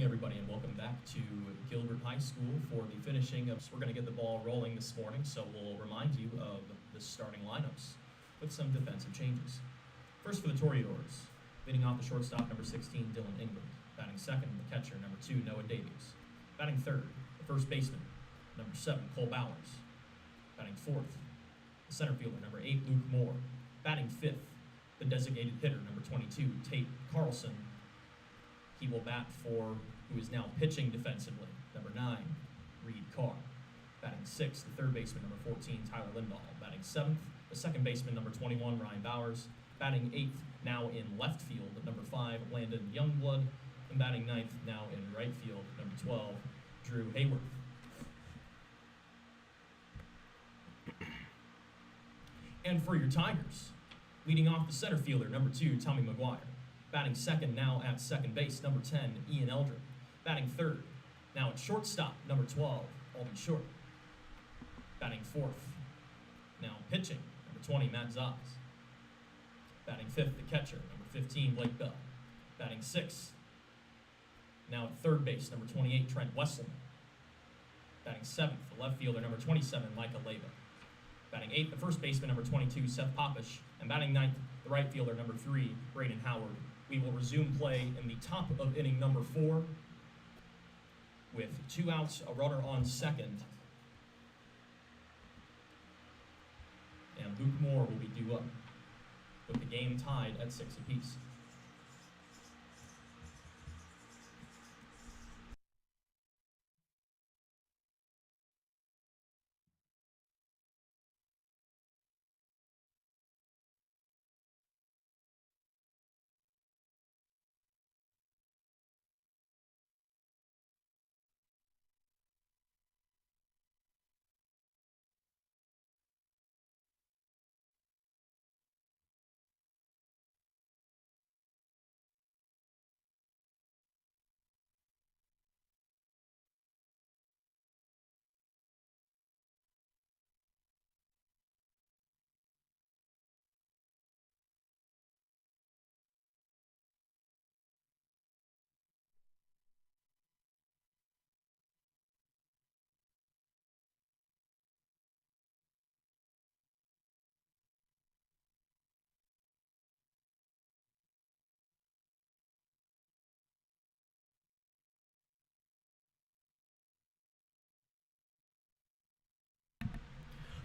morning, everybody, and welcome back to Gilbert High School for the finishing of. We're going to get the ball rolling this morning, so we'll remind you of the starting lineups with some defensive changes. First for the Toreadors, leading off the shortstop, number 16, Dylan England. Batting second, the catcher, number 2, Noah Davies. Batting third, the first baseman, number 7, Cole Bowers. Batting fourth, the center fielder, number 8, Luke Moore. Batting fifth, the designated hitter, number 22, Tate Carlson. He will bat for who is now pitching defensively, number 9, Reed Carr. Batting sixth, the third baseman, number 14, Tyler Lindahl. Batting seventh, the second baseman, number 21, Ryan Bowers. Batting eighth, now in left field, number 5, Landon Youngblood. And batting ninth, now in right field, number 12, Drew Hayworth. And for your Tigers, leading off the center fielder, number 2, Tommy McGuire. Batting second, now at second base, number 10, Ian Eldred. Batting third, now at shortstop, number 12, Alden Short. Batting fourth, now pitching, number 20, Matt Zaz. Batting fifth, the catcher, number 15, Blake Bell. Batting sixth, now at third base, number 28, Trent Wesselman. Batting seventh, the left fielder, number 27, Micah Leva. Batting eighth, the first baseman, number 22, Seth Popish. And batting ninth, the right fielder, number 3, Braden Howard. We will resume play in the top of inning number 4 with 2 outs, a runner on second. And Luke Moore will be due up with the game tied at 6 apiece.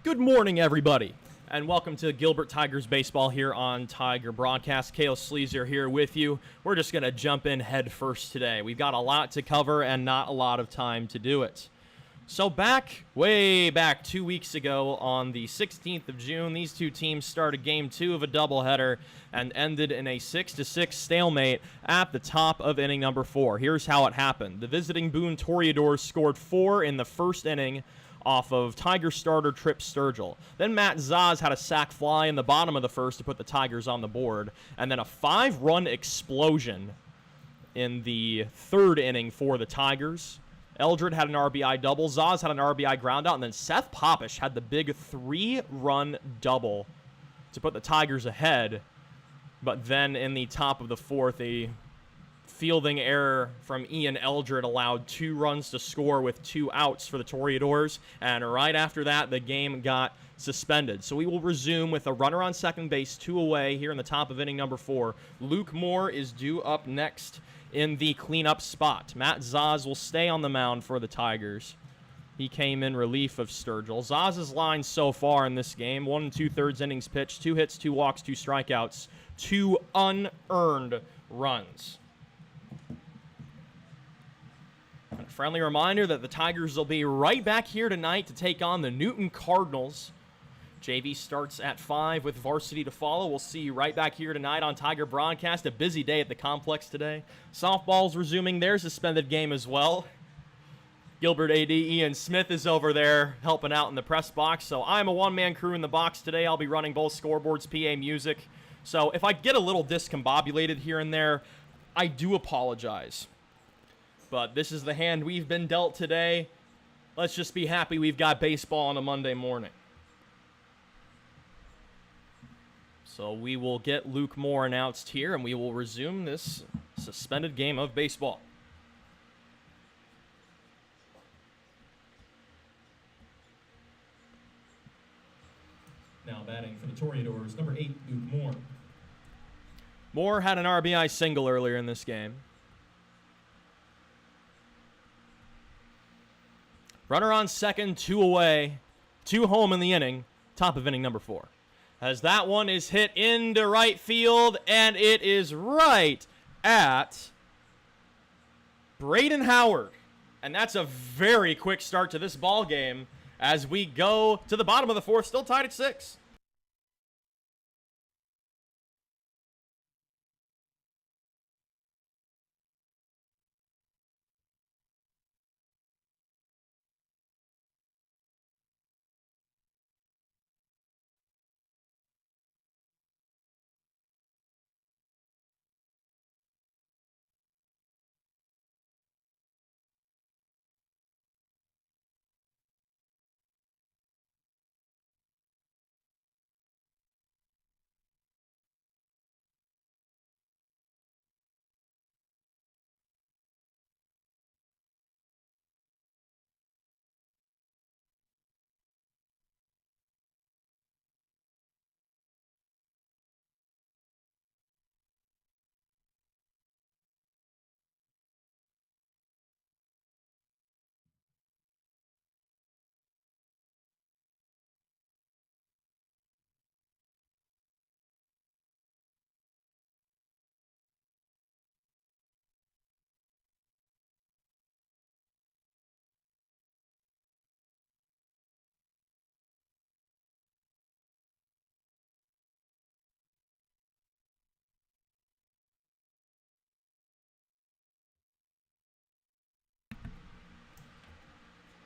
Good morning, everybody, and welcome to Gilbert Tigers baseball here on Tiger Broadcast. Kale Sleazer here with you. We're just going to jump in head first today. We've got a lot to cover and not a lot of time to do it. So way back 2 weeks ago on the 16th of June, these two teams started game 2 of a doubleheader and ended in a 6-6 stalemate at the top of inning number 4. Here's how it happened. The visiting Boone Toreadors scored 4 in the first inning off of Tiger starter Trip Sturgill. Then Matt Zaz had a sac fly in the bottom of the first to put the Tigers on the board. And then a 5-run explosion in the third inning for the Tigers. Eldred had an RBI double. Zaz had an RBI ground out. And then Seth Popish had the big 3-run double to put the Tigers ahead. But then in the top of the fourth, a fielding error from Ian Eldred allowed 2 runs to score with 2 outs for the Toreadors, and right after that, the game got suspended. So we will resume with a runner on second base, 2 away here in the top of inning number 4. Luke Moore is due up next in the cleanup spot. Matt Zaz will stay on the mound for the Tigers. He came in relief of Sturgill. Zaz's line so far in this game, 1 2/3 innings pitched, 2 hits, 2 walks, 2 strikeouts, 2 unearned runs. A friendly reminder that the Tigers will be right back here tonight to take on the Newton Cardinals. JV starts at 5 with varsity to follow. We'll see you right back here tonight on Tiger Broadcast. A busy day at the complex today. Softball's resuming their suspended game as well. Gilbert AD Ian Smith is over there helping out in the press box. So I'm a one-man crew in the box today. I'll be running both scoreboards, PA music. So if I get a little discombobulated here and there, I do apologize. But this is the hand we've been dealt today. Let's just be happy we've got baseball on a Monday morning. So we will get Luke Moore announced here, and we will resume this suspended game of baseball. Toreadors, number 8, Luke Moore. Moore had an RBI single earlier in this game. Runner on second, 2 away, 2 home in the inning, top of inning number 4. As that one is hit into right field, and it is right at Braden Howard. And that's a very quick start to this ball game as we go to the bottom of the 4th, still tied at 6.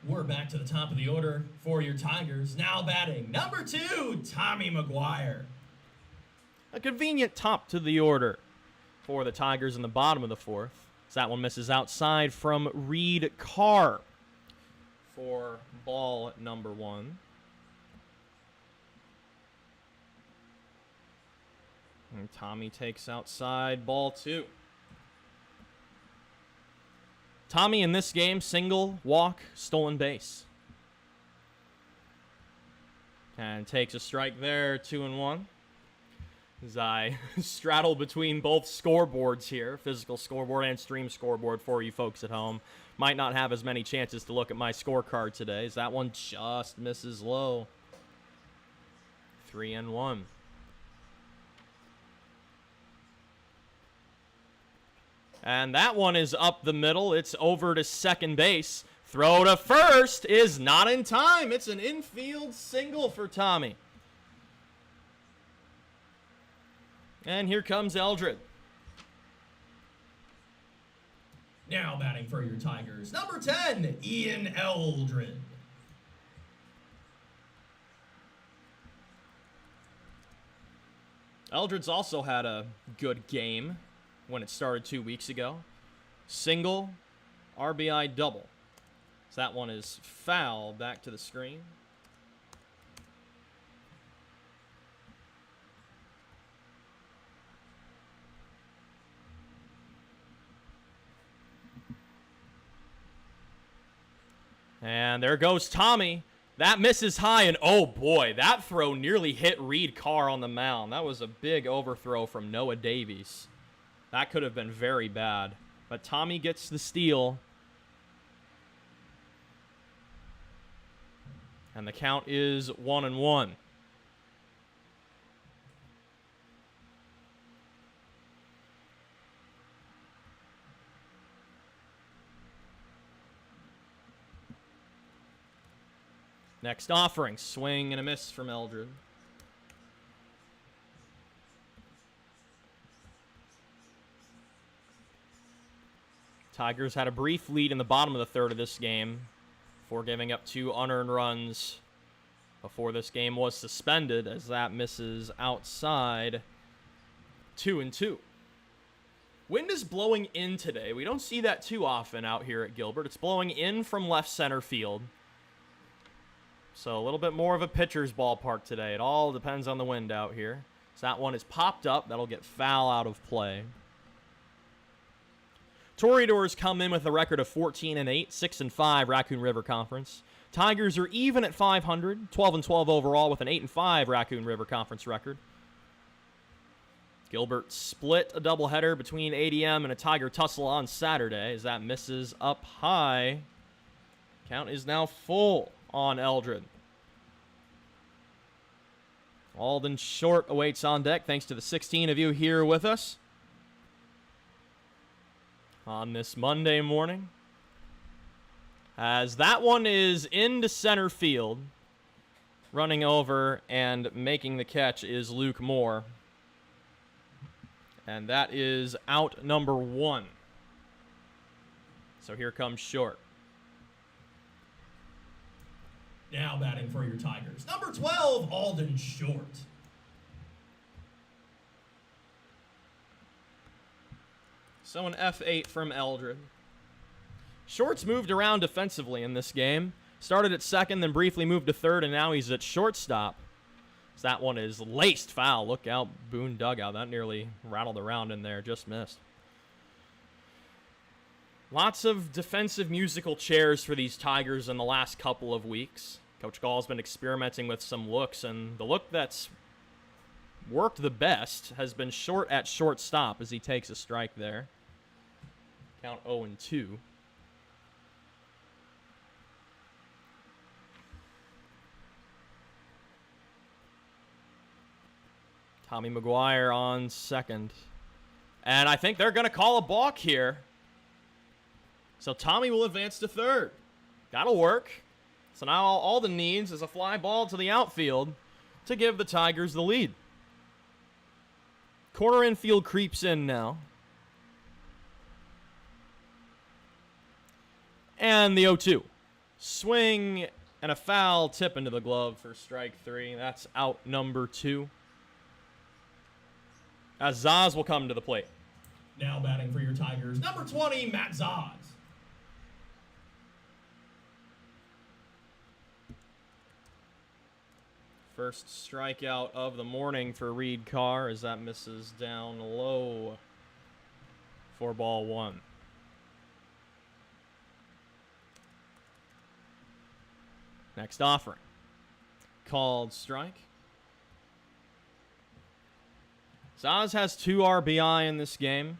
We're back to the top of the order for your Tigers. Now batting, number 2, Tommy McGuire. A convenient top to the order for the Tigers in the bottom of the 4th. As that one misses outside from Reed Carr for ball number 1. And Tommy takes outside ball 2. Tommy in this game, single, walk, stolen base. And takes a strike there, 2-1. As I straddle between both scoreboards here, physical scoreboard and stream scoreboard for you folks at home. Might not have as many chances to look at my scorecard today, as that one just misses low. 3-1. And that one is up the middle. It's over to second base. Throw to first is not in time. It's an infield single for Tommy. And here comes Eldred. Now batting for your Tigers, number 10, Ian Eldred. Eldred's also had a good game when it started 2 weeks ago. Single, RBI double. So that one is foul back to the screen. And there goes Tommy. That misses high, and oh boy, that throw nearly hit Reed Carr on the mound. That was a big overthrow from Noah Davies. That could have been very bad. But Tommy gets the steal. And the count is 1-1. Next offering, swing and a miss from Eldred. Tigers had a brief lead in the bottom of the 3rd of this game before giving up 2 unearned runs before this game was suspended, as that misses outside. 2-2. Wind is blowing in today. We don't see that too often out here at Gilbert. It's blowing in from left center field. So a little bit more of a pitcher's ballpark today. It all depends on the wind out here. So that one is popped up. That'll get foul out of play. Toreadors come in with a record of 14-8, 6-5 Raccoon River Conference. Tigers are even at 500, 12-12 overall with an 8-5 Raccoon River Conference record. Gilbert split a doubleheader between ADM and a Tiger tussle on Saturday as that misses up high. Count is now full on Eldred. Alden Short awaits on deck thanks to the 16 of you here with us on this Monday morning. As that one is into center field, running over and making the catch is Luke Moore. And that is out number 1. So here comes Short. Now batting for your Tigers, number 12, Alden Short. So an F8 from Eldred. Short's moved around defensively in this game. Started at second, then briefly moved to third, and now he's at shortstop. So that one is laced foul. Look out, Boone dugout. That nearly rattled around in there. Just missed. Lots of defensive musical chairs for these Tigers in the last couple of weeks. Coach Gall's been experimenting with some looks, and the look that's worked the best has been Short at shortstop as he takes a strike there. Count 0-2. Tommy McGuire on second. And I think they're going to call a balk here. So Tommy will advance to third. That'll work. So now all the needs is a fly ball to the outfield to give the Tigers the lead. Corner infield creeps in now. And the 0-2. Swing and a foul tip into the glove for strike 3. That's out number 2. As Zaz will come to the plate. Now batting for your Tigers, number 20, Matt Zaz. First strikeout of the morning for Reed Carr as that misses down low for ball 1. Next offering. Called strike. Zaz has 2 RBI in this game.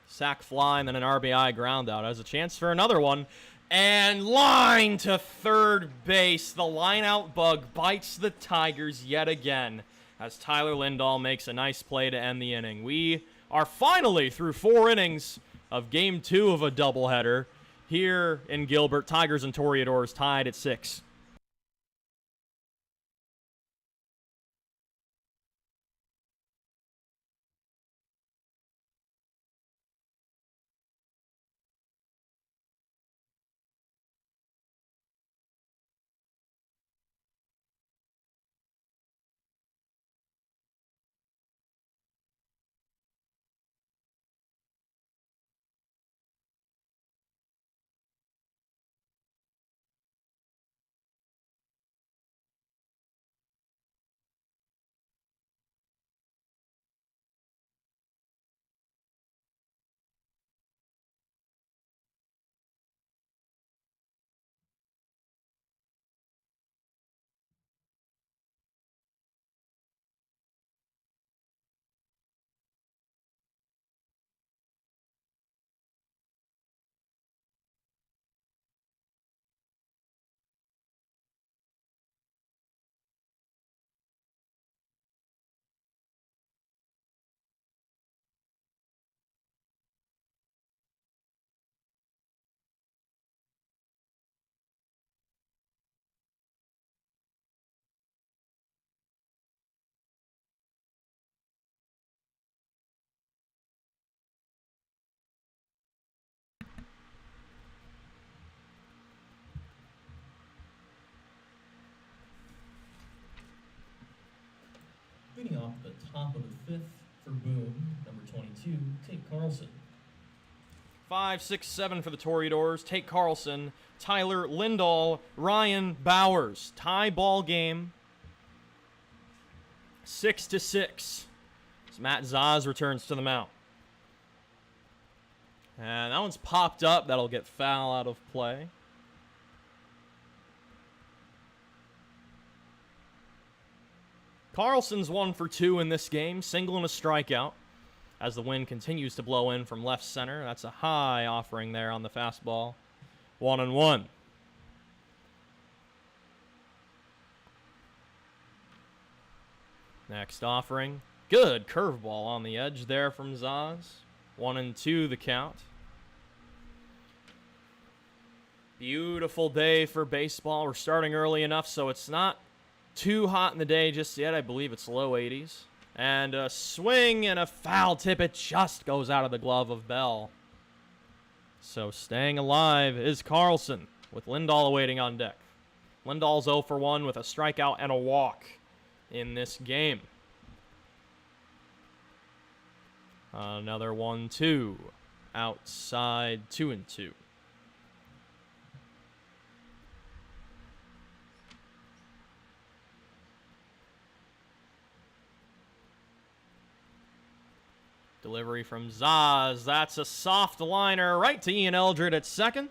Sack fly and then an RBI ground out. Has a chance for another one. And line to third base. The line out bug bites the Tigers yet again as Tyler Lindahl makes a nice play to end the inning. We are finally through 4 innings of game 2 of a doubleheader here in Gilbert. Tigers and Toreadors tied at 6. Leading off the top of the 5th for Boone, number 22, Tate Carlson. 5, 6, 7 for the Toreadors. Tate Carlson, Tyler Lindahl, Ryan Bowers. Tie ball game. 6-6. As Matt Zaz returns to the mound. And that one's popped up. That'll get foul out of play. Carlson's 1 for 2 in this game, single and a strikeout. As the wind continues to blow in from left center, that's a high offering there on the fastball. 1-1. Next offering. Good curveball on the edge there from Zaz. 1-2 the count. Beautiful day for baseball. We're starting early enough so it's not too hot in the day just yet. I believe it's low 80s. And a swing and a foul tip. It just goes out of the glove of Bell. So staying alive is Carlson with Lindahl awaiting on deck. Lindahl's 0 for 1 with a strikeout and a walk in this game. Another 1-2. Outside 2-2. Delivery from Zaz. That's a soft liner right to Ian Eldred at second.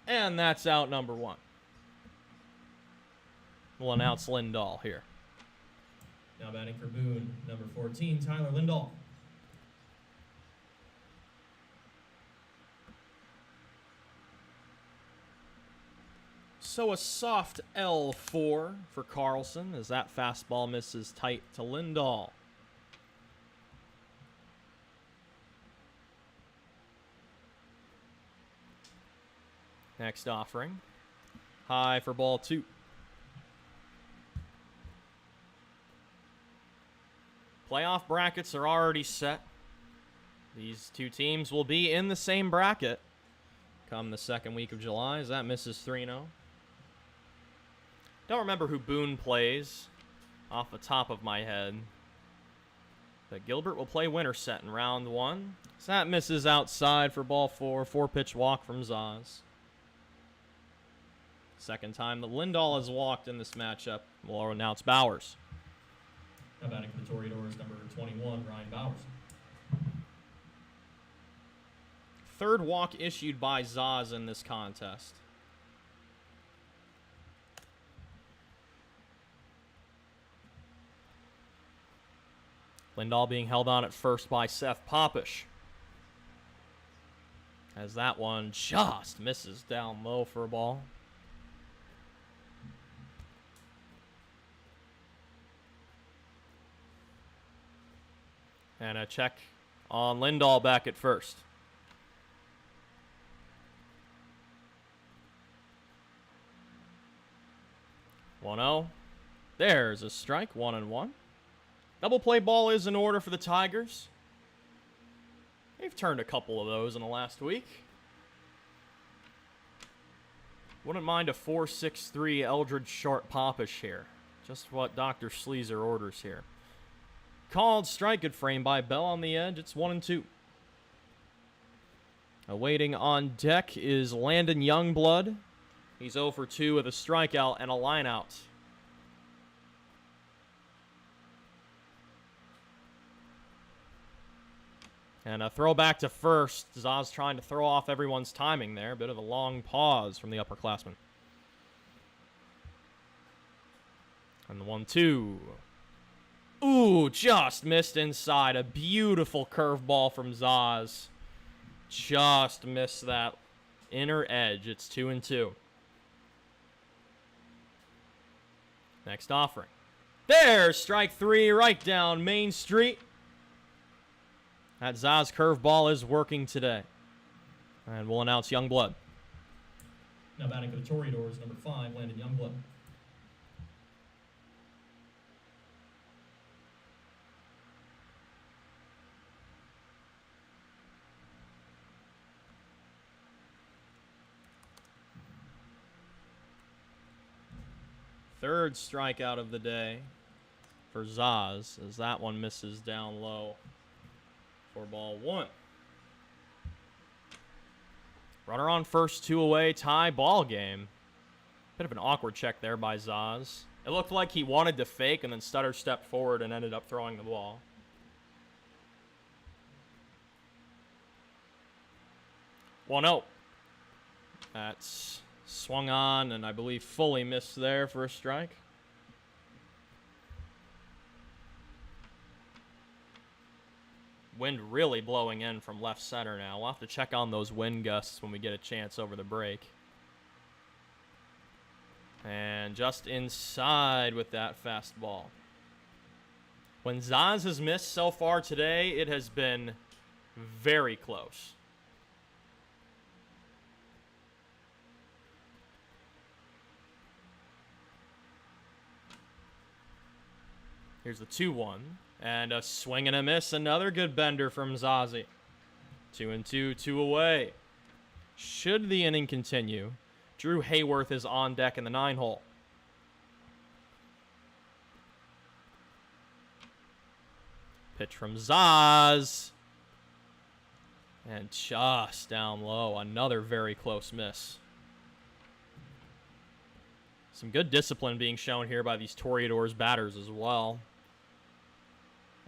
And that's out number 1. We'll announce Lindahl here. Now batting for Boone, number 14, Tyler Lindahl. So a soft L4 for Carlson as that fastball misses tight to Lindahl. Next offering. High for ball 2. Playoff brackets are already set. These two teams will be in the same bracket come the second week of July as that misses 3-0. Don't remember who Boone plays off the top of my head. But Gilbert will play Winterset in round 1. So that misses outside for ball 4. 4-pitch walk from Zaz. Second time that Lindahl has walked in this matchup. We'll announce Bowers. Now batting for the Toreadors, number 21, Ryan Bowers. Third walk issued by Zaz in this contest. Lindahl being held on at first by Seth Popish. As that one just misses down low for a ball. And a check on Lindahl back at first. One-0. There's a strike, 1-1. Double play ball is in order for the Tigers. They've turned a couple of those in the last week. Wouldn't mind a 4-6-3 Eldred Sharp Popish here. Just what Dr. Sleazer orders here. Called strike, good frame by Bell on the edge. It's 1-2. Awaiting on deck is Landon Youngblood. He's 0 for 2 with a strikeout and a lineout. And a throw back to first. Zaz trying to throw off everyone's timing there. A bit of a long pause from the upperclassman. And the 1-2. Ooh, just missed inside. A beautiful curveball from Zaz. Just missed that inner edge. It's 2-2. Next offering. There's strike 3 right down Main Street. That Zaz curveball is working today. And we'll announce Youngblood. Now batting for the Toreadors, number 5, Landon Youngblood. Third strikeout of the day for Zaz as that one misses down low for ball 1. Runner on first, 2 away, tie ball game. Bit of an awkward check there by Zaz. It looked like he wanted to fake and then stutter stepped forward and ended up throwing the ball. One 0. That's swung on and I believe fully missed there for a strike. Wind really blowing in from left center now. We'll have to check on those wind gusts when we get a chance over the break. And just inside with that fastball. When Zaz has missed so far today, it has been very close. Here's the 2-1. And a swing and a miss. Another good bender from Zazie. 2-2, 2 away. Should the inning continue, Drew Hayworth is on deck in the 9-hole. Pitch from Zaz. And just down low. Another very close miss. Some good discipline being shown here by these Toreadors batters as well.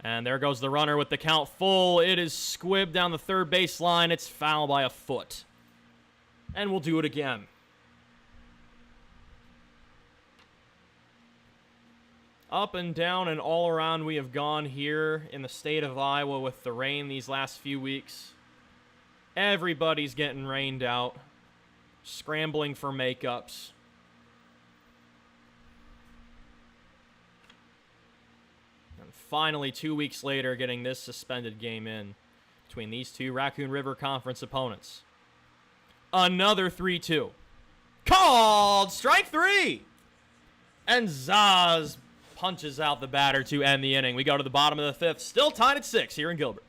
And there goes the runner with the count full. It is squibbed down the third base line. It's foul by a foot. And we'll do it again. Up and down and all around we have gone here in the state of Iowa with the rain these last few weeks. Everybody's getting rained out, scrambling for makeups. And finally, 2 weeks later, getting this suspended game in between these two Raccoon River Conference opponents. Another 3-2. Called strike 3. And Zaz punches out the batter to end the inning. We go to the bottom of the fifth, still tied at 6 here in Gilbert.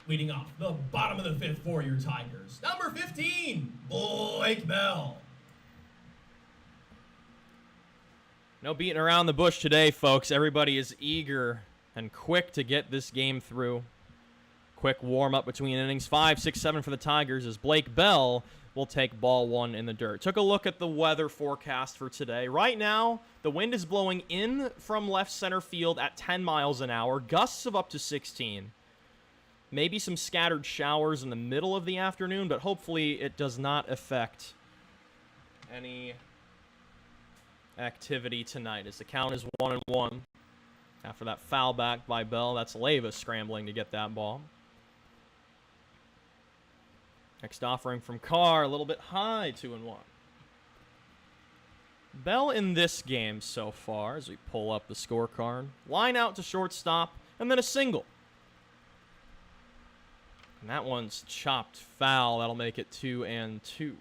Leading off the bottom of the fifth for your Tigers, number 15, Blake Bell. No beating around the bush today, folks. Everybody is eager and quick to get this game through. Quick warm-up between innings. 5, 6, 7 for the Tigers as Blake Bell will take ball 1 in the dirt. Took a look at the weather forecast for today. Right now, the wind is blowing in from left center field at 10 miles an hour. Gusts of up to 16. Maybe some scattered showers in the middle of the afternoon, but hopefully it does not affect any activity tonight as the count is 1-1. After that foul back by Bell, that's Leyva scrambling to get that ball. Next offering from Carr, a little bit high, 2-1. Bell in this game so far, as we pull up the scorecard, line out to shortstop, and then a single. And that one's chopped foul. That'll make it 2-2.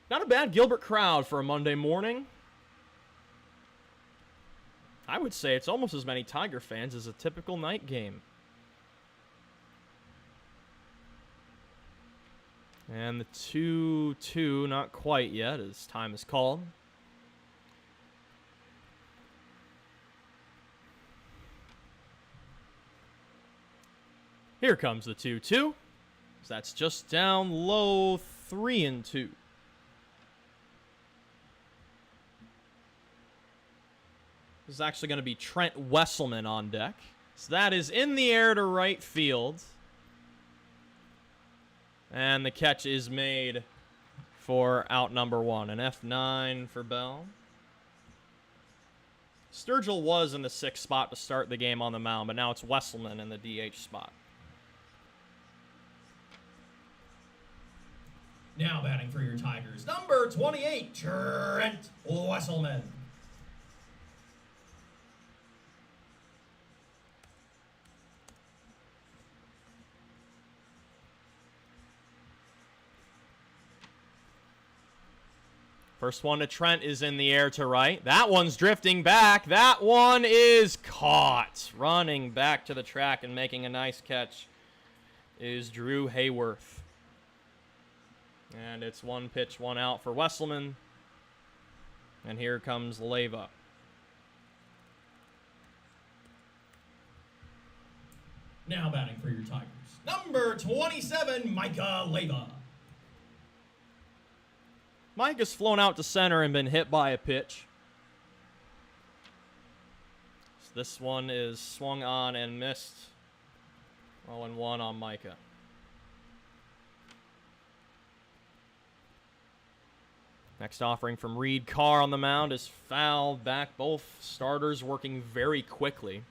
Not a bad Gilbert crowd for a Monday morning. I would say it's almost as many Tiger fans as a typical night game. And the 2-2, not quite yet, as time is called. Here comes the 2-2. So that's just down low, 3-2. This is actually going to be Trent Wesselman on deck. So that is in the air to right field. And the catch is made for out number 1. An F9 for Bell. Sturgill was in the 6th spot to start the game on the mound, but now it's Wesselman in the DH spot. Now batting for your Tigers, number 28, Trent Wesselman. First one to Trent is in the air to right. That one's drifting back. That one is caught. Running back to the track and making a nice catch is Drew Hayworth. And it's one pitch, one out for Wesselman. And here comes Leyva. Now batting for your Tigers, number 27, Micah Leyva. Mike has flown out to center and been hit by a pitch. So this one is swung on and missed. 0-1 on Micah. Next offering from Reed Carr on the mound is fouled back. Both starters working very quickly.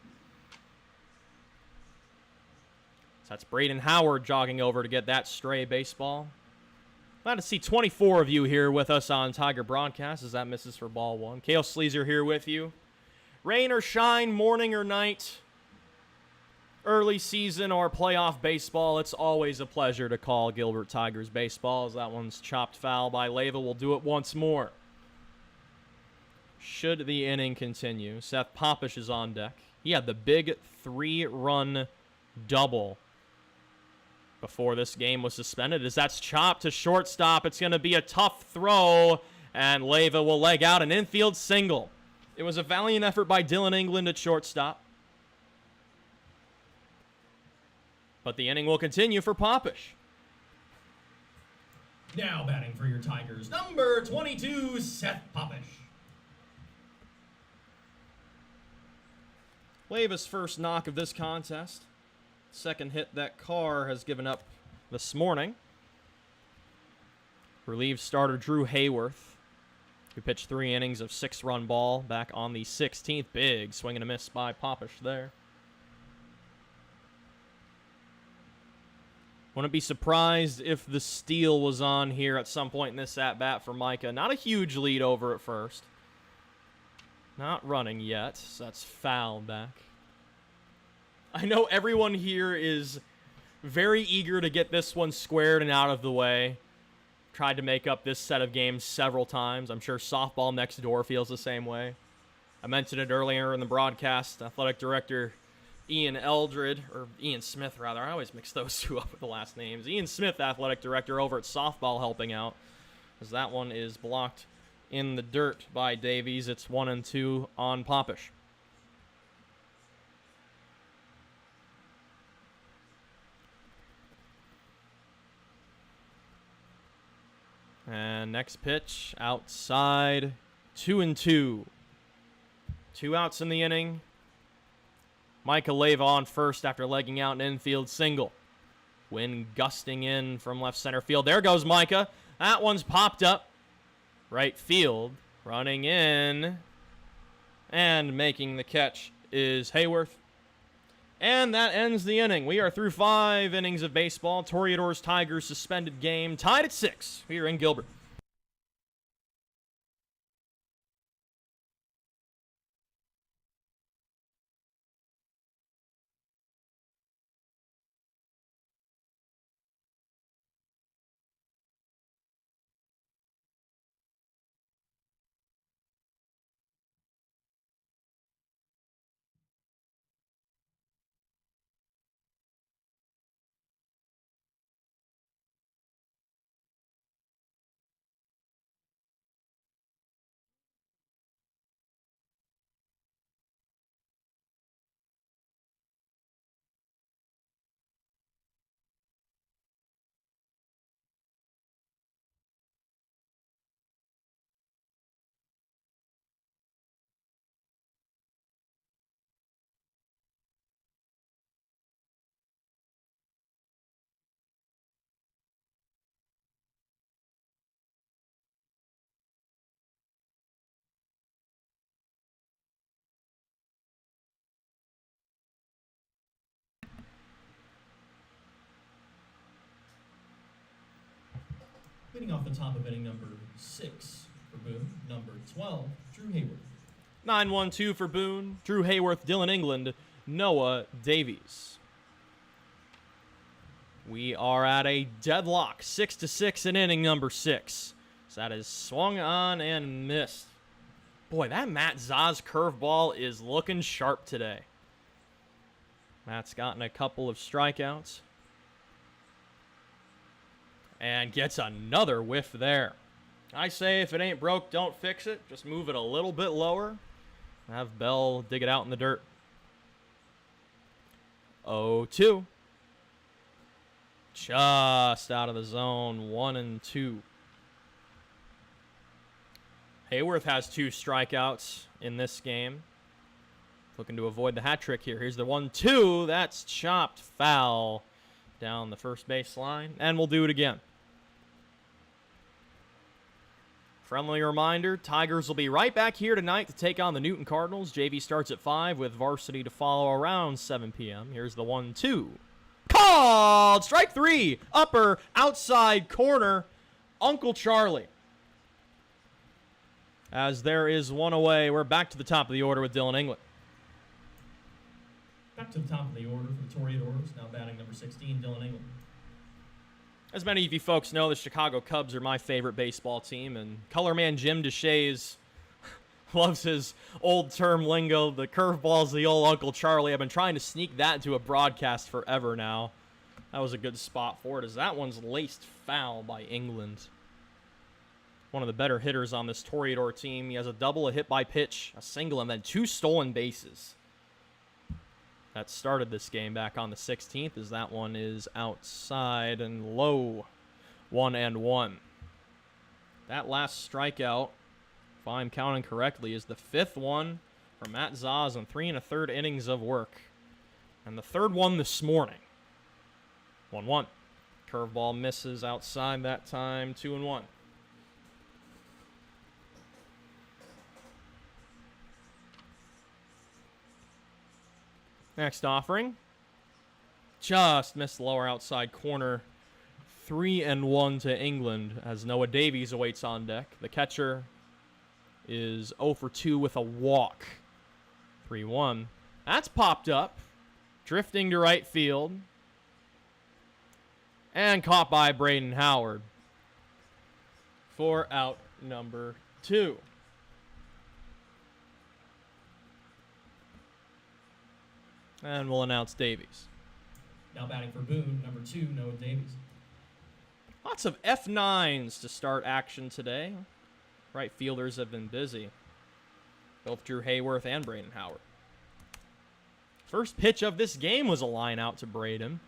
So that's Braden Howard jogging over to get that stray baseball. Glad to see 24 of you here with us on Tiger Broadcast as that misses for ball one. Cale Sleazer here with you. Rain or shine, morning or night, early season or playoff baseball, it's always a pleasure to call Gilbert Tigers baseball as that one's chopped foul by Leyva. We'll do it once more. Should the inning continue, Seth Popish is on deck. He had the big 3-run double before this game was suspended as that's chopped to shortstop. It's going to be a tough throw, and Leyva will leg out an infield single. It was a valiant effort by Dylan England at shortstop. But the inning will continue for Popish. Now batting for your Tigers, number 22, Seth Popish. Leyva's first knock of this contest. Second hit that Carr has given up this morning. Relieved starter Drew Hayworth, who pitched 3 innings of 6-run ball back on the 16th. Big swing and a miss by Popish there. Wouldn't be surprised if the steal was on here at some point in this at-bat for Micah. Not a huge lead over at first. Not running yet, so that's foul back. I know everyone here is very eager to get this one squared and out of the way. Tried to make up this set of games several times. I'm sure softball next door feels the same way. I mentioned it earlier in the broadcast. Athletic director Ian Smith, rather. I always mix those two up with the last names. Ian Smith, athletic director over at softball, helping out, as that one is blocked in the dirt by Davies. It's 1-2 on Popish. And next pitch, outside, 2-2. 2 outs in the inning. Micah Leyva on first after legging out an infield single. Wind gusting in from left center field. There goes Micah. That one's popped up. Right field, running in. And making the catch is Hayworth. And that ends the inning. We are through 5 innings of baseball. Toreadors Tigers suspended game, tied at 6 here in Gilbert. Leading off the top of inning number 6 for Boone, number 12, Drew Hayworth. 9-1-2 for Boone. Drew Hayworth, Dylan England, Noah Davies. We are at a deadlock, 6-6 in inning number 6. So that is swung on and missed. Boy, that Matt Zaz curveball is looking sharp today. Matt's gotten a couple of strikeouts. And gets another whiff there. I say if it ain't broke, don't fix it. Just move it a little bit lower. Have Bell dig it out in the dirt. 0-2. Just out of the zone. 1-2. Hayworth has 2 strikeouts in this game. Looking to avoid the hat trick here. Here's the 1-2. That's chopped foul down the first base line. And we'll do it again. Friendly reminder, Tigers will be right back here tonight to take on the Newton Cardinals. JV starts at 5 with varsity to follow around 7 p.m. Here's the 1-2. Called! Strike 3. Upper, outside corner. Uncle Charlie. As there is one away, we're back to the top of the order with Dylan England. Back to the top of the order for the Toreadors. Now batting number 16, Dylan England. As many of you folks know, the Chicago Cubs are my favorite baseball team, and colorman Jim DeShays loves his old term lingo. The curveball's the old Uncle Charlie. I've been trying to sneak that into a broadcast forever now. That was a good spot for it, as that one's laced foul by England. One of the better hitters on this Toreador team. He has a double, a hit by pitch, a single, and then 2 stolen bases. That started this game back on the 16th, as that one is outside and low. 1-1. That last strikeout, if I'm counting correctly, is the 5th one from Matt Zaz in 3 1/3 innings of work. And the 3rd one this morning. 1-1. Curveball misses outside that time. 2-1. Next offering. Just missed the lower outside corner. 3-1 to England as Noah Davies awaits on deck. The catcher is 0 for 2 with a walk. 3-1. That's popped up. Drifting to right field. And caught by Braden Howard. For out number 2. And we'll announce Davies. Now batting for Boone, number 2, Noah Davies. Lots of F9s to start action today. Right fielders have been busy. Both Drew Hayworth and Braden Howard. First pitch of this game was a line out to Braden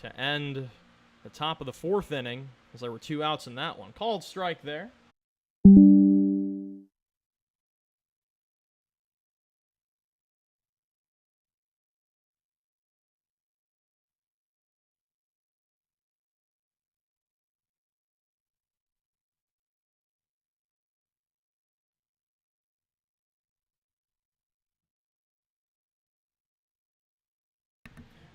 to end the top of the 4th inning, as there were 2 outs in that one. Called strike there.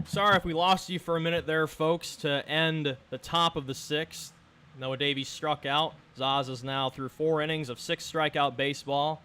Sorry if we lost you for a minute there, folks, to end the top of the 6th. Noah Davies struck out. Zaz is now through 4 innings of 6 strikeout baseball.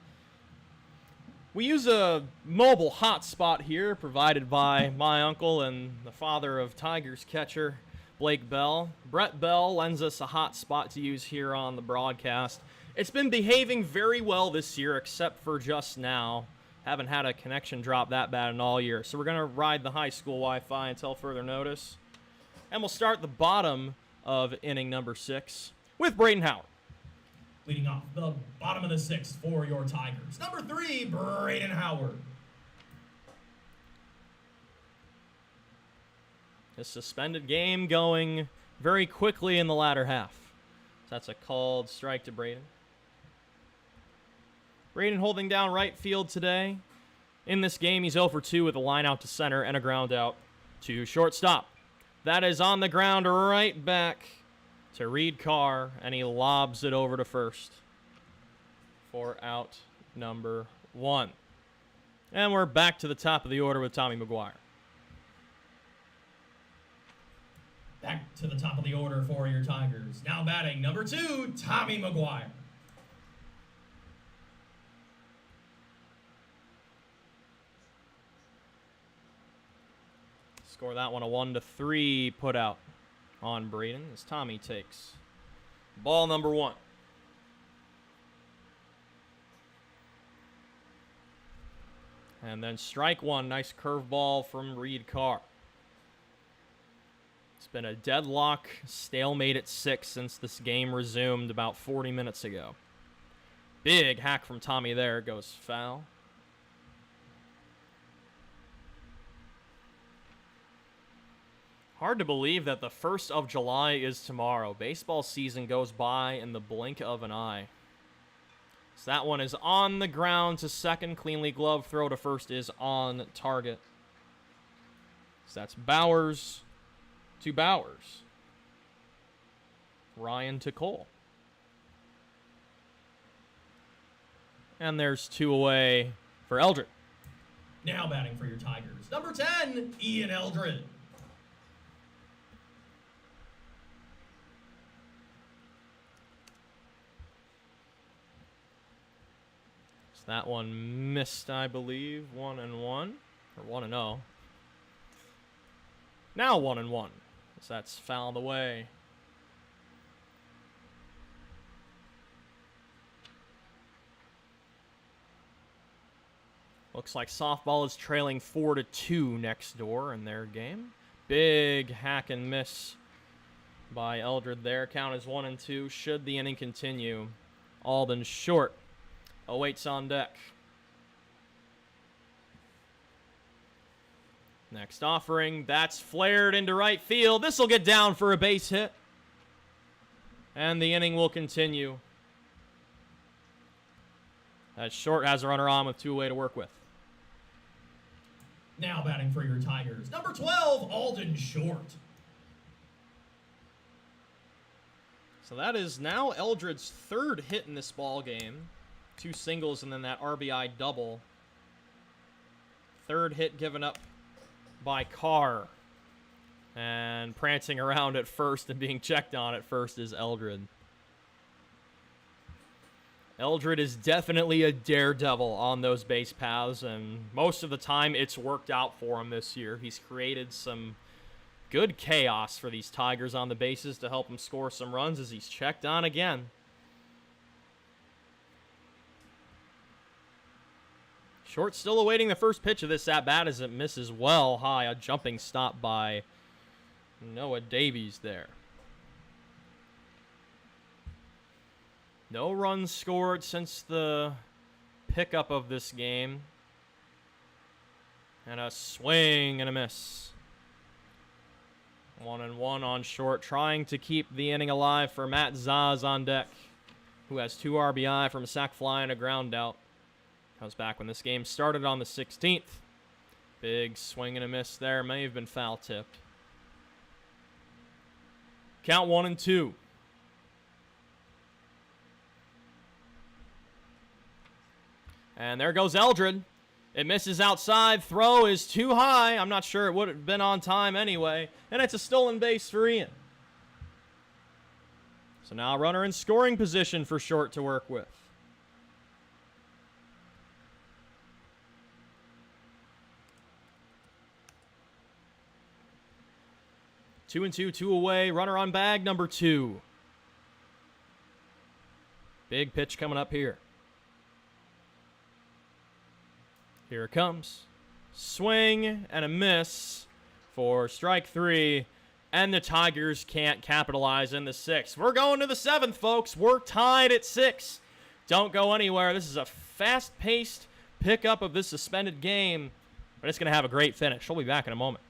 We use a mobile hotspot here provided by my uncle and the father of Tigers catcher, Blake Bell. Brett Bell lends us a hotspot to use here on the broadcast. It's been behaving very well this year, except for just now. Haven't had a connection drop that bad in all year. So we're going to ride the high school Wi-Fi until further notice. And we'll start the bottom of inning number 6 with Braden Howard. Leading off the bottom of the 6th for your Tigers. Number 3, Braden Howard. This suspended game going very quickly in the latter half. So that's a called strike to Braden. Braden holding down right field today. In this game, he's 0 for 2 with a line out to center and a ground out to shortstop. That is on the ground right back to Reed Carr, and he lobs it over to first for out number 1. And we're back to the top of the order with Tommy McGuire. Back to the top of the order for your Tigers. Now batting number 2, Tommy McGuire. Score that one a 1-3 put out on Braden as Tommy takes Ball number 1. And then strike 1. Nice curveball from Reed Carr. It's been a deadlock stalemate at 6 since this game resumed about 40 minutes ago. Big hack from Tommy there. Goes foul. Hard to believe that the 1st of July is tomorrow. Baseball season goes by in the blink of an eye. So that one is on the ground to second. Cleanly gloved. Throw to first is on target. So that's Bowers to Bowers. Ryan to Cole. And there's 2 away for Eldred. Now batting for your Tigers, number 10, Ian Eldred. So that one missed, I believe. 1-1. Or 1-0. Now 1-1. So that's fouled away. Looks like softball is trailing 4-2 next door in their game. Big hack and miss by Eldred there. Count is 1-2. Should the inning continue, Alden short awaits on deck. Next offering, that's flared into right field. This will get down for a base hit. And the inning will continue. As short has a runner on with 2 away to work with. Now batting for your Tigers, number 12, Alden Short. So that is now Eldred's 3rd hit in this ball game. 2 singles and then that RBI double. 3rd hit given up by Carr. And prancing around at first and being checked on at first is Eldred. Eldred is definitely a daredevil on those base paths, and most of the time it's worked out for him this year. He's created some good chaos for these Tigers on the bases to help him score some runs as he's checked on again. Short still awaiting the first pitch of this at-bat as it misses well high. A jumping stop by Noah Davies there. No runs scored since the pickup of this game. And a swing and a miss. 1-1 on short, trying to keep the inning alive for Matt Zaz on deck, who has 2 RBI from a sac fly and a ground out. Comes back when this game started on the 16th. Big swing and a miss there. May have been foul tipped. Count 1-2. And there goes Eldred. It misses outside. Throw is too high. I'm not sure it would have been on time anyway. And it's a stolen base for Ian. So now a runner in scoring position for Short to work with. Two and two away. Runner on bag number 2. Big pitch coming up here. Here it comes. Swing and a miss for strike 3. And the Tigers can't capitalize in the 6th. We're going to the 7th, folks. We're tied at 6. Don't go anywhere. This is a fast-paced pickup of this suspended game. But it's going to have a great finish. We'll be back in a moment.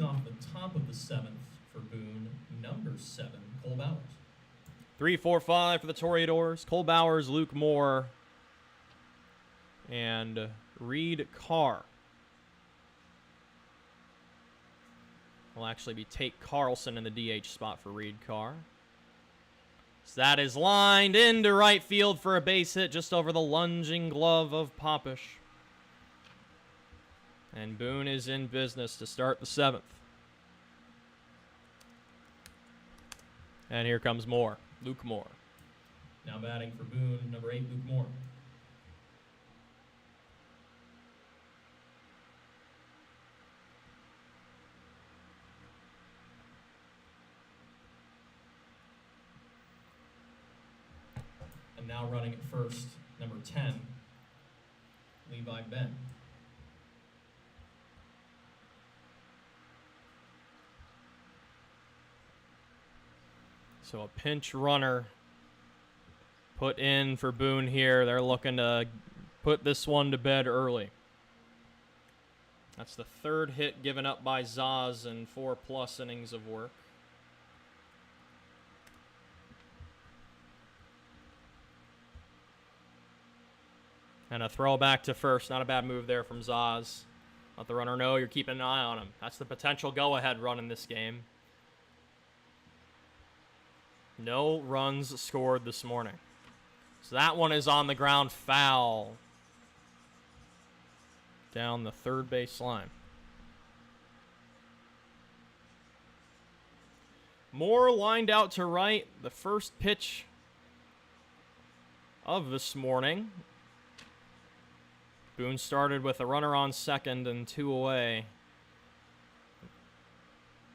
Leading off the top of the 7th for Boone, number 7, Cole Bowers. 3, 4, 5 for the Toreadors. Cole Bowers, Luke Moore, and Reed Carr. Will actually be Tate Carlson in the DH spot for Reed Carr. So that is lined into right field for a base hit just over the lunging glove of Popish. And Boone is in business to start the 7th. And here comes Moore, Luke Moore. Now batting for Boone, number 8, Luke Moore. And now running at first, number 10, Levi Ben. So a pinch runner put in for Boone here. They're looking to put this one to bed early. That's the 3rd hit given up by Zaz in 4+ innings of work. And a throw back to first. Not a bad move there from Zaz. Let the runner know you're keeping an eye on him. That's the potential go-ahead run in this game. No runs scored this morning. So that one is on the ground, foul. Down the 3rd base line. Moore lined out to right. The first pitch of this morning. Boone started with a runner on second and 2 away.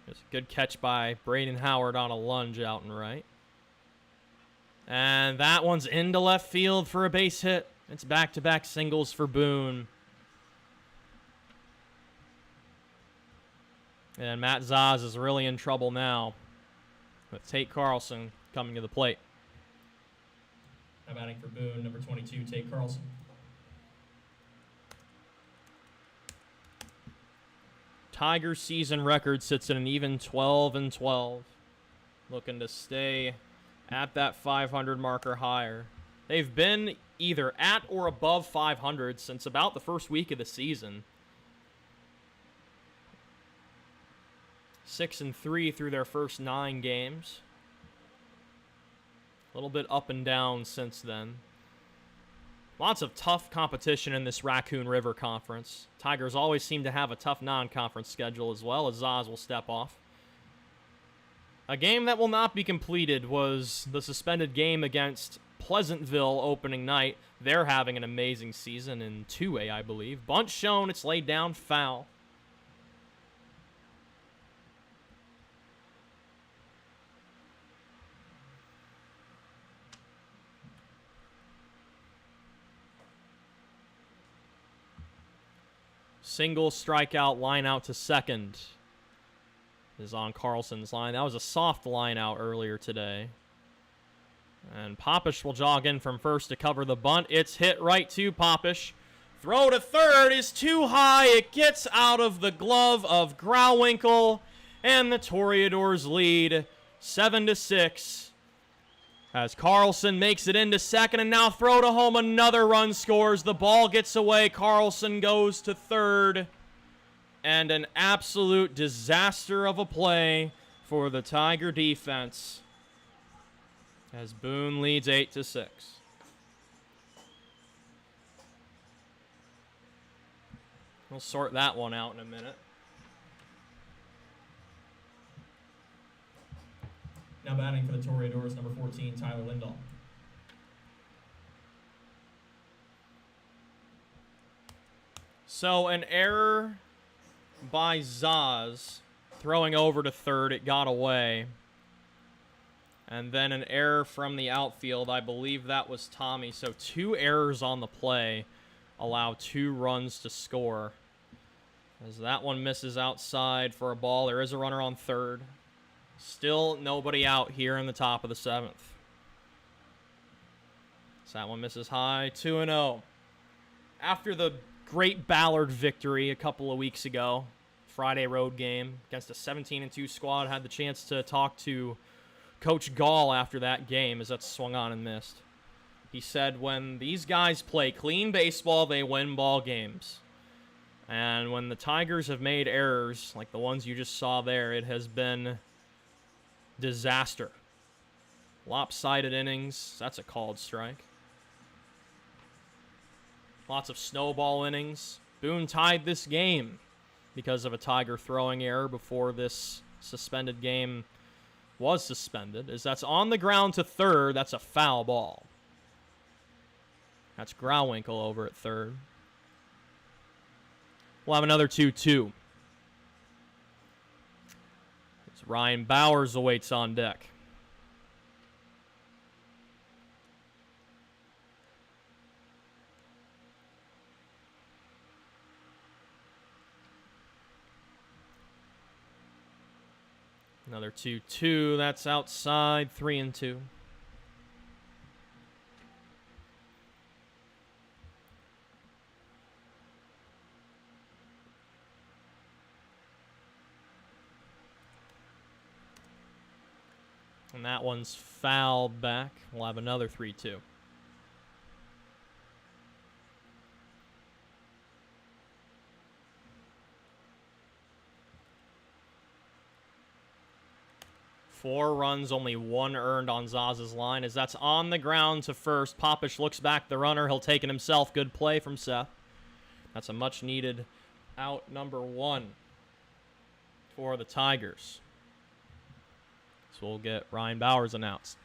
It's a good catch by Braden Howard on a lunge out and right. And that one's into left field for a base hit. It's back-to-back singles for Boone. And Matt Zaz is really in trouble now with Tate Carlson coming to the plate. Now batting for Boone, number 22, Tate Carlson. Tigers season record sits at an even 12-12. Looking to stay at that 500 marker higher. They've been either at or above 500 since about the first week of the season. 6-3 through their first 9 games. A little bit up and down since then. Lots of tough competition in this Raccoon River Conference. Tigers always seem to have a tough non-conference schedule as well, as Zaz will step off. A game that will not be completed was the suspended game against Pleasantville opening night. They're having an amazing season in 2A, I believe. Bunt shown, it's laid down, foul. Single strikeout line out to second is on Carlson's line. That was a soft line out earlier today. And Popish will jog in from first to cover the bunt. It's hit right to Popish. Throw to third is too high. It gets out of the glove of Grauwinkle. And the Toreadors lead 7-6. As Carlson makes it into second, and now throw to home, another run scores. The ball gets away. Carlson goes to third. And an absolute disaster of a play for the Tiger defense as Boone leads 8-6. We'll sort that one out in a minute. Now batting for the Toreadors, number 14, Tyler Lindahl. So an error by Zaz, throwing over to third, it got away. And then an error from the outfield, I believe that was Tommy. So 2 errors on the play allow 2 runs to score. As that one misses outside for a ball, there is a runner on third. Still nobody out here in the top of the 7th. So that one misses high, 2-0. After the great Ballard victory a couple of weeks ago, Friday road game against a 17-2 squad. Had the chance to talk to Coach Gall after that game as that swung on and missed. He said when these guys play clean baseball, they win ball games. And when the Tigers have made errors, like the ones you just saw there, it has been disaster. Lopsided innings. That's a called strike. Lots of snowball innings. Boone tied this game because of a Tiger throwing error before this suspended game was suspended. As that's on the ground to third, that's a foul ball. That's Grauwinkle over at third. We'll have another 2-2. As Ryan Bowers awaits on deck. Another 2-2. That's outside. 3-2. And that one's fouled back. We'll have another 3-2. Four runs, only one earned on Zaz's line as that's on the ground to first. Popish looks back the runner. He'll take it himself. Good play from Seth. That's a much-needed out number one for the Tigers. So we'll get Ryan Bowers announced.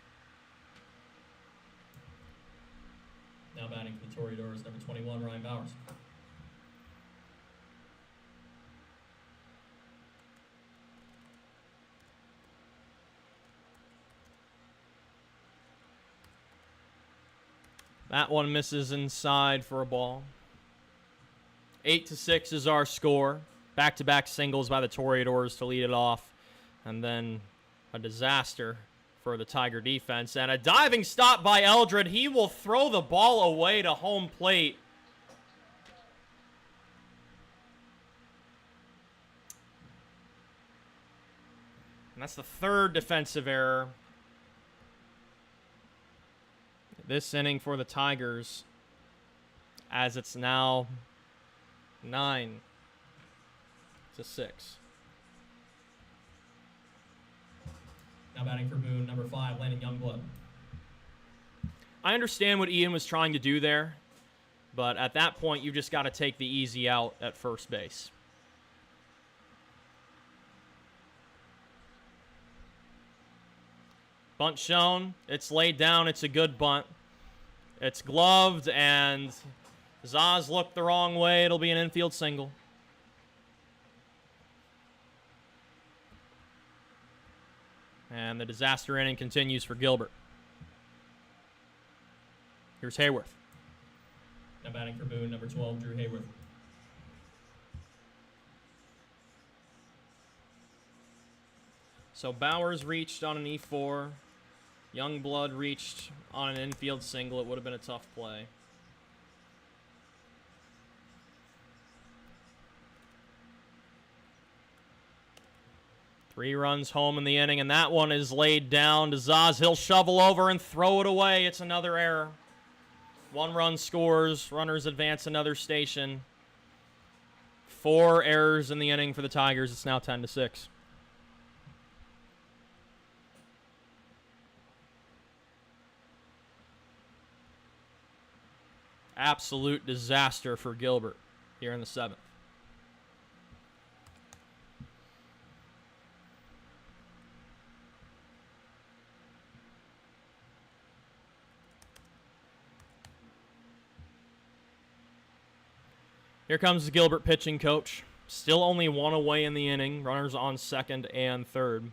Now batting for the Toreadors, number 21, Ryan Bowers. That one misses inside for a ball. 8-6 is our score. Back-to-back singles by the Toreadors to lead it off. And then a disaster for the Tiger defense. And a diving stop by Eldred. He will throw the ball away to home plate. And that's the third defensive error this inning for the Tigers, as it's now 9-6. Now batting for Boone, number 5, Landon Youngblood. I understand what Ian was trying to do there, but at that point, you just got to take the easy out at first base. Bunt shown. It's laid down. It's a good bunt. It's gloved, and Zaz looked the wrong way. It'll be an infield single. And the disaster inning continues for Gilbert. Here's Hayworth. Now batting for Boone, number 12, Drew Hayworth. So Bowers reached on an E4. Youngblood reached on an infield single. It would have been a tough play. Three runs home in the inning, and that one is laid down to Zaz. He'll shovel over and throw it away. It's another error. One run scores. Runners advance another station. 4 errors in the inning for the Tigers. It's now 10-6. Absolute disaster for Gilbert here in the 7th. Here comes the Gilbert pitching coach. Still only one away in the inning. Runners on second and third.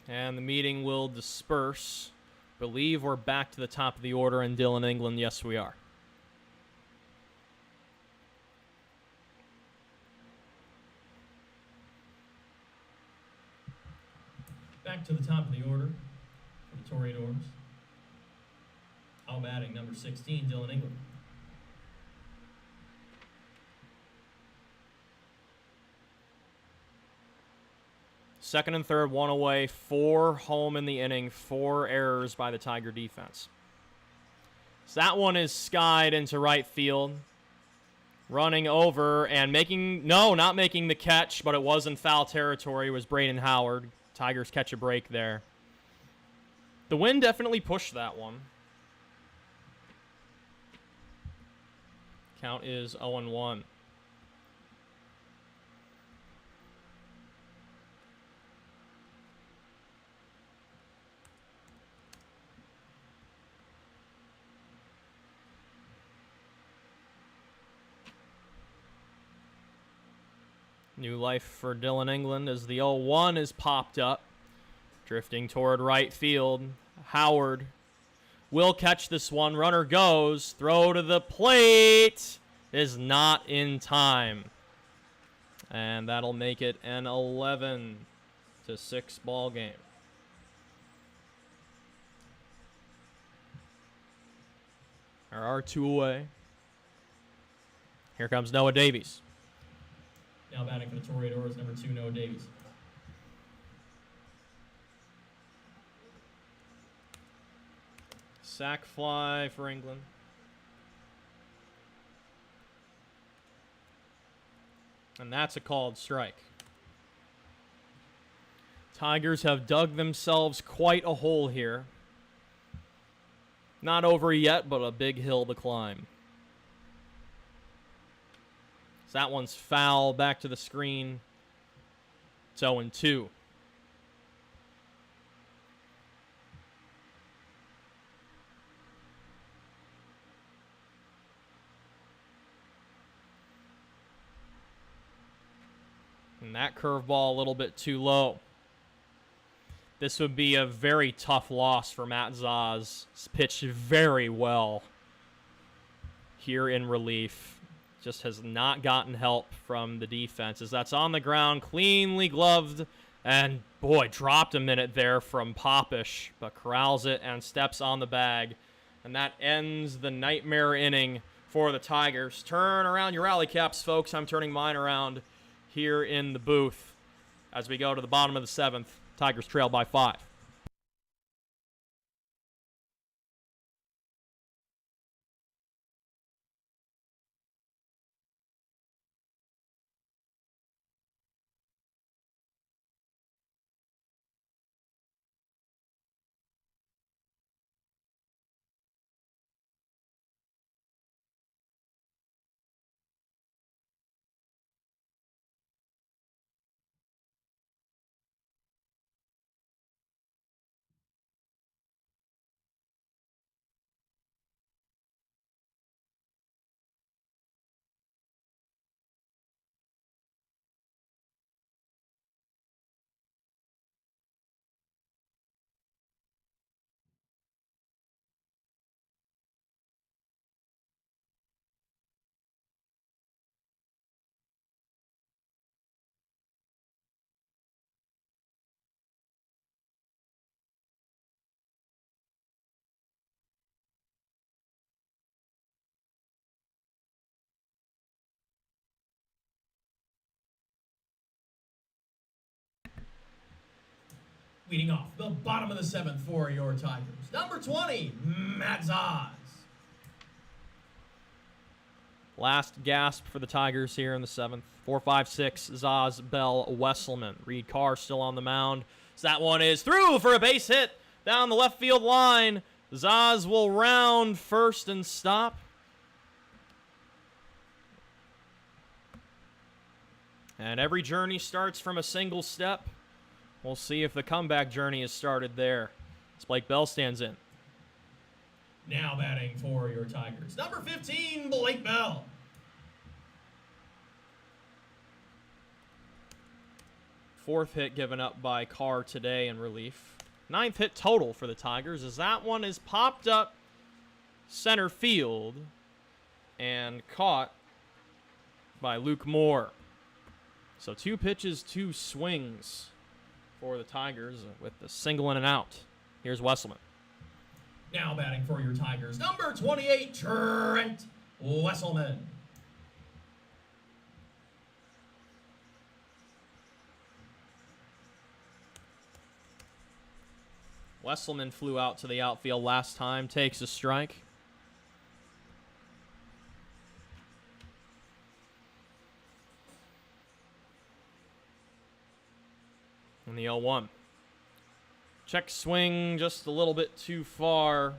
And the meeting will disperse. Believe we're back to the top of the order in Dillon, England. Yes, we are. Back to the top of the order for the Toreadors. Out batting number 16, Dylan England. Second and third, one away, 4 home in the inning, 4 errors by the Tiger defense. So that one is skied into right field. Running over and not making the catch, but it was in foul territory, was Braden Howard. Tigers catch a break there. The wind definitely pushed that one. Count is 0-1. New life for Dylan England as the 0-1 is popped up. Drifting toward right field. Howard will catch this one. Runner goes. Throw to the plate is not in time. And that'll make it an 11-6 ball game. There are 2 away. Here comes Noah Davies. Now batting for the Toreadors, number 2, Noah Davies. Sack fly for England. And that's a called strike. Tigers have dug themselves quite a hole here. Not over yet, but a big hill to climb. So that one's foul. Back to the screen. It's 0-2. And that curveball a little bit too low. This would be a very tough loss for Matt Zaz. He's pitched very well here in relief. Just has not gotten help from the defense as that's on the ground, cleanly gloved, and boy, dropped a minute there from Popish, but corrals it and steps on the bag. And that ends the nightmare inning for the Tigers. Turn around your rally caps, folks. I'm turning mine around here in the booth as we go to the bottom of the 7th. Tigers trail by 5. Leading off the bottom of the 7th for your Tigers, number 20, Matt Zaz. Last gasp for the Tigers here in the 7th. 4-5-6, Zaz, Bell, Wesselman. Reed Carr still on the mound. So that one is through for a base hit down the left field line. Zaz will round first and stop. And every journey starts from a single step. We'll see if the comeback journey is started there. As Blake Bell stands in. Now batting for your Tigers, number 15, Blake Bell. Fourth hit given up by Carr today in relief. 9th hit total for the Tigers as that one is popped up center field and caught by Luke Moore. So 2 pitches, 2 swings for the Tigers with the single in and out. Here's Wesselman. Now batting for your Tigers, number 28, Trent Wesselman. Wesselman flew out to the outfield last time, takes a strike. And the 0-1. Check swing just a little bit too far.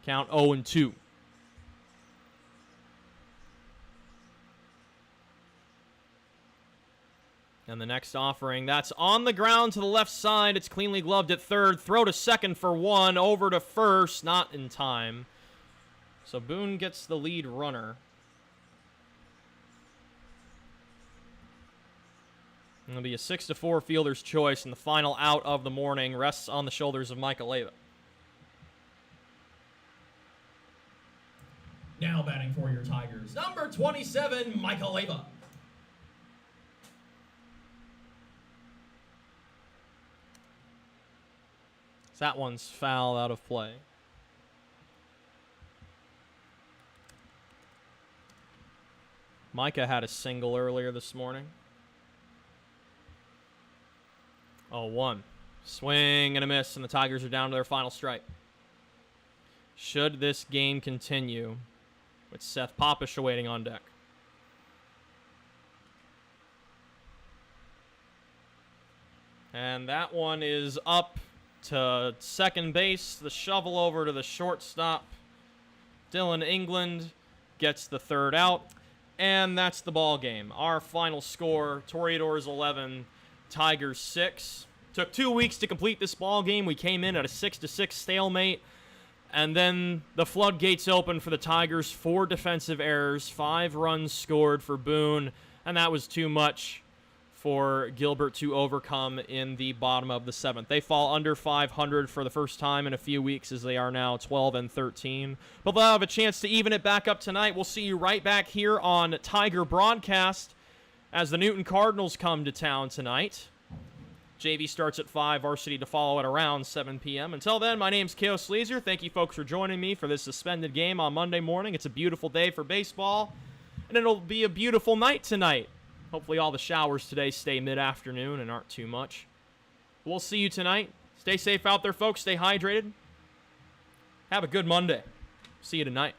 Count 0-2. And the next offering, that's on the ground to the left side. It's cleanly gloved at third. Throw to second for one. Over to first. Not in time. So Boone gets the lead runner. It'll be a 6-4 fielder's choice, and the final out of the morning rests on the shoulders of Michael Leva. Now batting for your Tigers, number 27, Michael Leva. That one's foul out of play. Micah had a single earlier this morning. 0-1. Swing and a miss, and the Tigers are down to their final strike. Should this game continue, with Seth Popish awaiting on deck. And that one is up to second base. The shovel over to the shortstop. Dylan England gets the third out. And that's the ball game. Our final score, Toreadors 11, Tigers 6. Took 2 weeks to complete this ball game. We came in at a 6-6 stalemate. And then the floodgates opened for the Tigers. 4 defensive errors, 5 runs scored for Boone, and that was too much for Gilbert to overcome in the bottom of the 7th. They fall under 500 for the first time in a few weeks, as they are now 12-13. But they'll have a chance to even it back up tonight. We'll see you right back here on Tiger Broadcast as the Newton Cardinals come to town tonight. JV starts at 5, varsity to follow at around 7 p.m. Until then, my name's Kale Sleazer. Thank you, folks, for joining me for this suspended game on Monday morning. It's a beautiful day for baseball, and it'll be a beautiful night tonight. Hopefully all the showers today stay mid-afternoon and aren't too much. We'll see you tonight. Stay safe out there, folks. Stay hydrated. Have a good Monday. See you tonight.